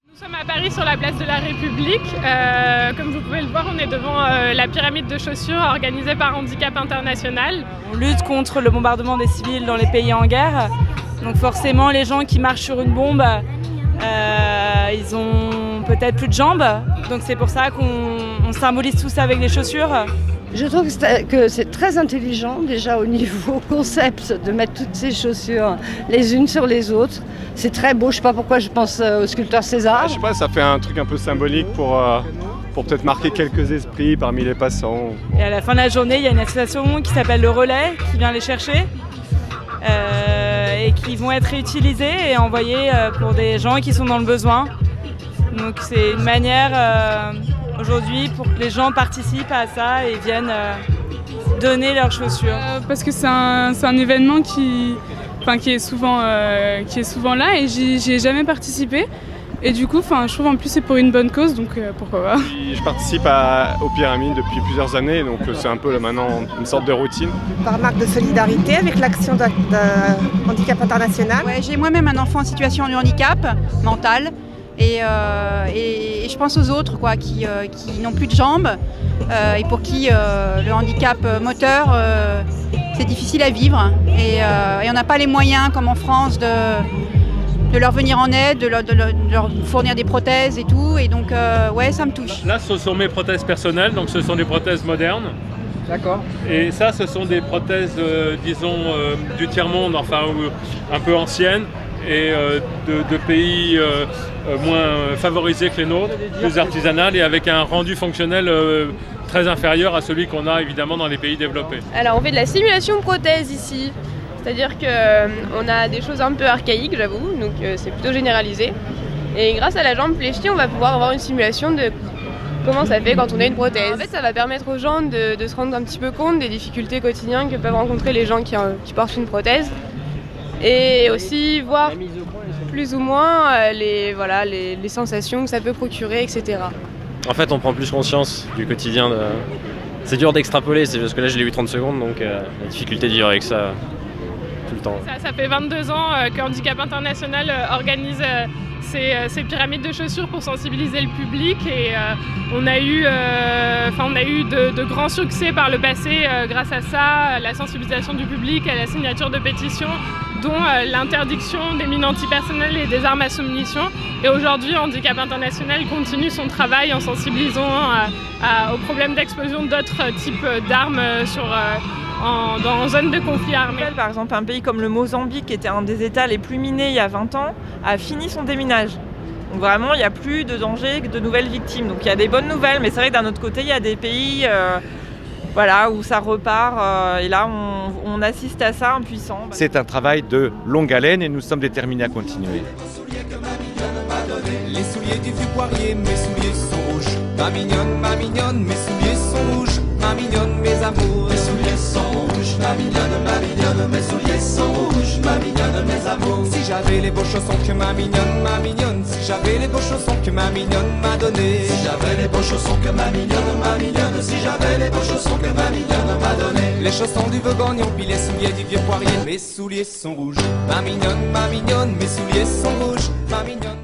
Nous sommes à Paris sur la place de la République. Comme vous pouvez le voir, on est devant la pyramide de chaussures organisée par Handicap International. On lutte contre le bombardement des civils dans les pays en guerre. Donc forcément, les gens qui marchent sur une bombe, ils ont peut-être plus de jambes. Donc c'est pour ça qu'on symbolise tout ça avec les chaussures. Je trouve que c'est très intelligent déjà au niveau concept de mettre toutes ces chaussures les unes sur les autres. C'est très beau, je ne sais pas pourquoi je pense au sculpteur César. Je sais pas, ça fait un truc un peu symbolique pour peut-être marquer quelques esprits parmi les passants. Et à la fin de la journée, il y a une association qui s'appelle Le Relais qui vient les chercher et qui vont être réutilisées et envoyées pour des gens qui sont dans le besoin. Donc c'est une manière aujourd'hui pour que les gens participent à ça et viennent donner leurs chaussures. Parce que c'est un événement qui est souvent là et j'y ai jamais participé. Et du coup, je trouve en plus c'est pour une bonne cause, donc pourquoi pas. Je participe aux pyramides depuis plusieurs années, donc c'est un peu là, maintenant une sorte de routine. Par marque de solidarité avec l'action de Handicap International. Ouais, j'ai moi-même un enfant en situation de handicap mental et je pense aux autres qui n'ont plus de jambes et pour qui le handicap moteur c'est difficile à vivre et on n'a pas les moyens comme en France de leur venir en aide, de leur fournir des prothèses et tout. Et donc, ouais, ça me touche. Là, ce sont mes prothèses personnelles, donc ce sont des prothèses modernes. D'accord. Et ça, ce sont des prothèses, disons, du tiers-monde, un peu anciennes, et de pays moins favorisés que les nôtres, plus artisanales, et avec un rendu fonctionnel très inférieur à celui qu'on a évidemment dans les pays développés. Alors, on fait de la simulation de prothèses ici. C'est-à-dire qu'on a des choses un peu archaïques, j'avoue, donc c'est plutôt généralisé. Et grâce à la jambe fléchie, on va pouvoir avoir une simulation de comment ça fait quand on a une prothèse. En fait, ça va permettre aux gens de se rendre un petit peu compte des difficultés quotidiennes que peuvent rencontrer les gens qui portent une prothèse. Et aussi voir plus ou moins les sensations que ça peut procurer, etc. En fait, on prend plus conscience du quotidien. C'est dur d'extrapoler, c'est parce que là, je l'ai eu 30 secondes, donc la difficulté de vivre avec ça. Ça fait 22 ans que Handicap International organise ces pyramides de chaussures pour sensibiliser le public et on a eu de grands succès par le passé grâce à ça, à la sensibilisation du public, à la signature de pétitions, dont l'interdiction des mines antipersonnelles et des armes à soumission. Et aujourd'hui, Handicap International continue son travail en sensibilisant aux problèmes d'explosion d'autres types d'armes dans zone de conflit armé. Par exemple, un pays comme le Mozambique, qui était un des États les plus minés il y a 20 ans, a fini son déminage. Donc vraiment, il n'y a plus de danger, de nouvelles victimes. Donc il y a des bonnes nouvelles, mais c'est vrai que d'un autre côté, il y a des pays où ça repart. Et là, on assiste à ça impuissant. C'est un travail de longue haleine et nous sommes déterminés à continuer. Les souliers du vieux poirier, mes souliers sont rouges. Ma mignonne, mes souliers sont rouges. Ma mignonne, mes amours, mes souliers sont rouges. Ma mignonne, mes souliers sont rouges. Ma mignonne, mes amours. Si j'avais les beaux chaussons que ma mignonne. Si j'avais les beaux chaussons que ma mignonne m'a donné. Si j'avais les beaux chaussons que ma mignonne. Si j'avais les beaux chaussons que ma mignonne m'a donné. Les chaussons du Vogognon, puis les souliers du vieux poirier. Mes souliers sont rouges. Ma mignonne, mes souliers sont rouges. Ma mignonne.